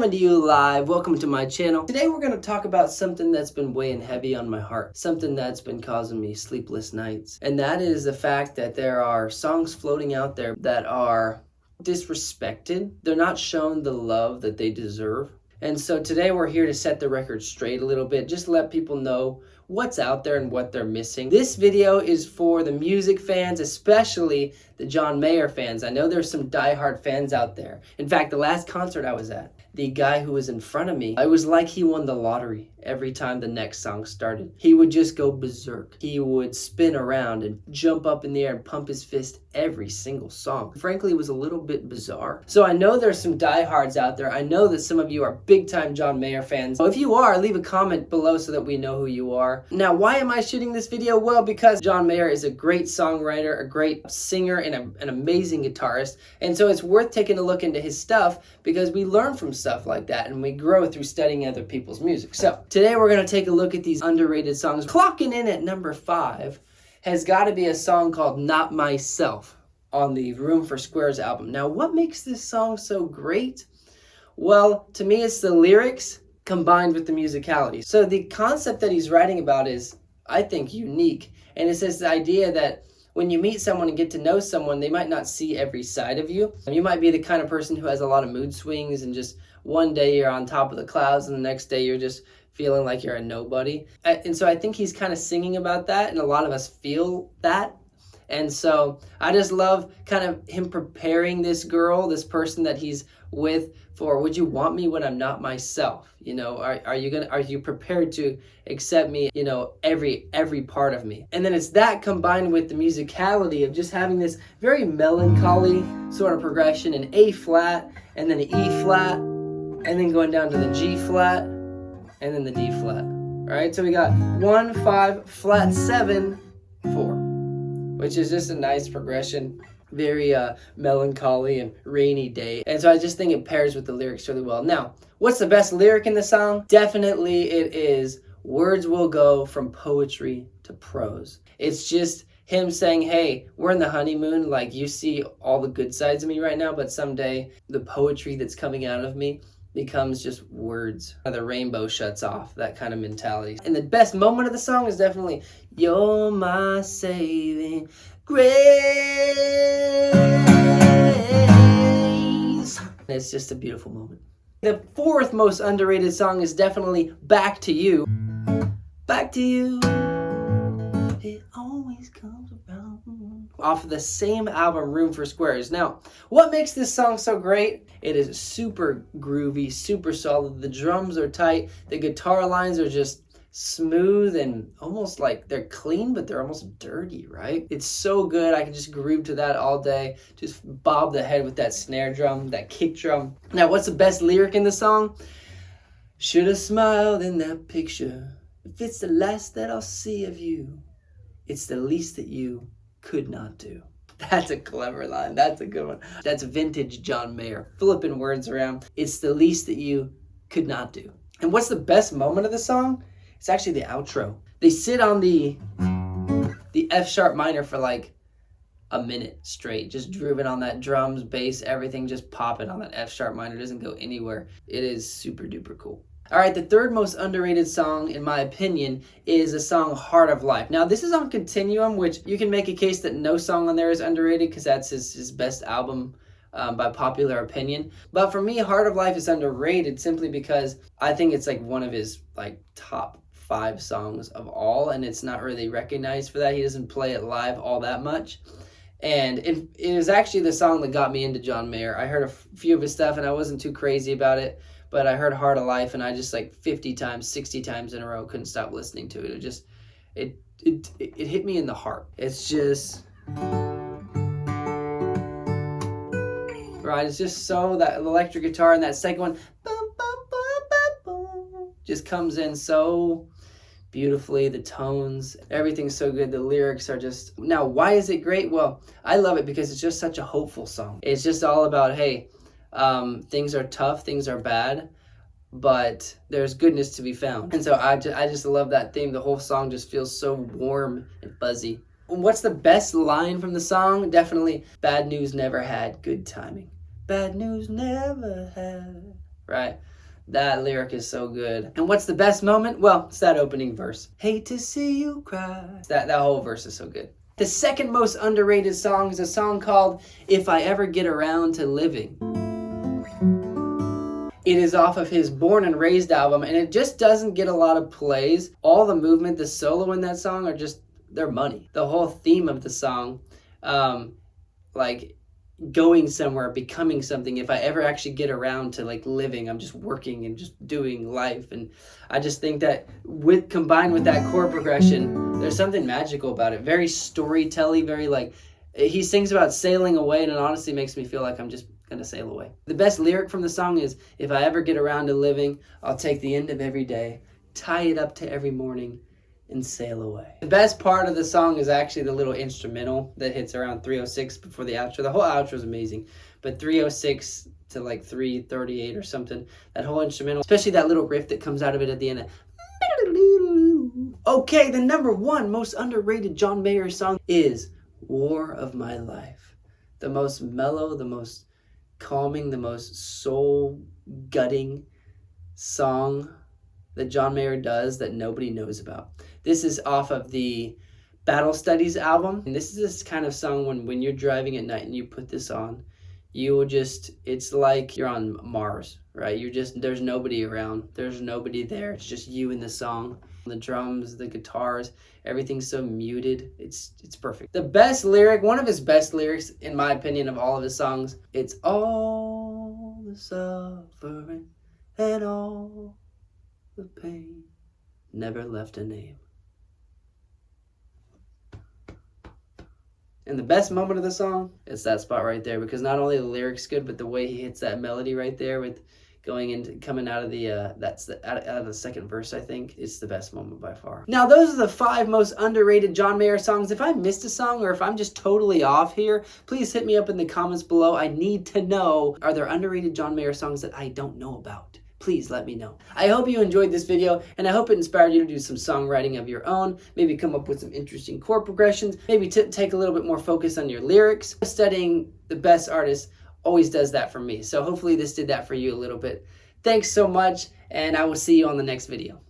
coming to you live. Welcome to my channel. Today we're going to talk about something that's been weighing heavy on my heart, something that's been causing me sleepless nights, and that is the fact that there are songs floating out there that are disrespected. They're not shown the love that they deserve. And so today we're here to set the record straight a little bit, just to let people know what's out there and what they're missing. This video is for the music fans, especially the John Mayer fans. I know there's some diehard fans out there. In fact, the last concert I was at, the guy who was in front of me, it was like he won the lottery every time the next song started. He would just go berserk. He would spin around and jump up in the air and pump his fist every single song. Frankly, it was a little bit bizarre. So I know there's some diehards out there. I know that some of you are big-time John Mayer fans. So if you are, leave a comment below so that we know who you are. Now, why am I shooting this video? Well, because John Mayer is a great songwriter, a great singer, and an amazing guitarist. And so it's worth taking a look into his stuff because we learn from stuff like that and we grow through studying other people's music. So today we're going to take a look at these underrated songs. Clocking in at number 5 has got to be a song called Not Myself on the Room for Squares album. Now, what makes this song so great? Well, to me, it's the lyrics combined with the musicality. So the concept that he's writing about is, I think, unique. And it's this idea that when you meet someone and get to know someone, they might not see every side of you. You might be the kind of person who has a lot of mood swings and just one day you're on top of the clouds and the next day you're just feeling like you're a nobody. And so I think he's kind of singing about that, and a lot of us feel that. And so I just love kind of him preparing this girl, this person that he's with, for, would you want me when I'm not myself? You know, are you prepared to accept me, you know, every part of me? And then it's that combined with the musicality of just having this very melancholy sort of progression, in A flat and then an E flat and then going down to the G flat and then the D flat. All right, so we got 1, 5, flat 7, 4, which is just a nice progression. Very melancholy and rainy day. And so I just think it pairs with the lyrics really well. Now, what's the best lyric in the song? Definitely it is "Words will go from poetry to prose." It's just him saying, hey, we're in the honeymoon, like you see all the good sides of me right now, but someday the poetry that's coming out of me becomes just words. The rainbow shuts off, that kind of mentality. And the best moment of the song is definitely, you're my saving grace. It's just a beautiful moment. The 4th most underrated song is definitely Back to You. Back to you, it always comes around. Off of the same album, Room for Squares. Now, what makes this song so great? It is super groovy, super solid. The drums are tight. The guitar lines are just smooth and almost like they're clean, but they're almost dirty, right? It's so good. I can just groove to that all day. Just bob the head with that snare drum, that kick drum. Now, what's the best lyric in the song? Should have smiled in that picture. If it's the last that I'll see of you, it's the least that you could not do. That's a clever line. That's a good one. That's vintage John Mayer, flipping words around. It's the least that you could not do. And what's the best moment of the song? It's actually the outro. They sit on the F sharp minor for like a minute straight, just grooving on that drums, bass, everything just popping on that F sharp minor. It doesn't go anywhere. It is super duper cool. All right, the 3rd most underrated song, in my opinion, is the song Heart of Life. Now, this is on Continuum, which you can make a case that no song on there is underrated because that's his best album by popular opinion. But for me, Heart of Life is underrated simply because I think it's like one of his like top 5 songs of all, and it's not really recognized for that. He doesn't play it live all that much. And it is actually the song that got me into John Mayer. I heard a few of his stuff and I wasn't too crazy about it, but I heard Heart of Life and I just like 50 times, 60 times in a row couldn't stop listening to it. It just, it hit me in the heart. It's just, right, it's just so, that electric guitar and that second one, boom, boom, boom, boom, boom, just comes in so beautifully. The tones, everything's so good. The lyrics are just, now why is it great? Well, I love it because it's just such a hopeful song. It's just all about, hey, things are tough, things are bad, but there's goodness to be found. And so I just love that theme. The whole song just feels so warm and fuzzy. What's the best line from the song? Definitely, bad news never had good timing. Bad news never had. Right? That lyric is so good. And what's the best moment? Well, it's that opening verse. Hate to see you cry. That whole verse is so good. The second most underrated song is a song called If I Ever Get Around to Living. It is off of his Born and Raised album, and it just doesn't get a lot of plays. All the movement, the solo in that song are just, they're money. The whole theme of the song, like going somewhere, becoming something. If I ever actually get around to like living, I'm just working and just doing life. And I just think that combined with that chord progression, there's something magical about it. Very storytelling, very like, he sings about sailing away, and it honestly makes me feel like I'm just gonna sail away. The best lyric from the song is, if I ever get around to living, I'll take the end of every day, tie it up to every morning, and sail away. The best part of the song is actually the little instrumental that hits around 3:06 before the outro. The whole outro is amazing, but 3:06 to like 3:38 or something, that whole instrumental, especially that little riff that comes out of it at the end. Okay, the number one most underrated John Mayer song is War of My Life. The most mellow, the most calming, the most soul-gutting song that John Mayer does that nobody knows about. This is off of the Battle Studies album. And this is this kind of song when you're driving at night and you put this on, you will just, it's like you're on Mars, right? There's nobody around. There's nobody there. It's just you and the song. The drums, the guitars, everything's so muted. It's perfect. The best lyric, one of his best lyrics, in my opinion, of all of his songs, it's all the suffering and all the pain never left a name. And the best moment of the song, it's that spot right there, because not only the lyrics good, but the way he hits that melody right there with coming out of the out of the second verse, I think it's the best moment by far. Now, those are the 5 most underrated John Mayer songs. If I missed a song or if I'm just totally off here, please hit me up in the comments below. I need to know, are there underrated John Mayer songs that I don't know about? Please let me know. I hope you enjoyed this video, and I hope it inspired you to do some songwriting of your own, maybe come up with some interesting chord progressions, maybe take a little bit more focus on your lyrics. Studying the best artists always does that for me. So hopefully this did that for you a little bit. Thanks so much, and I will see you on the next video.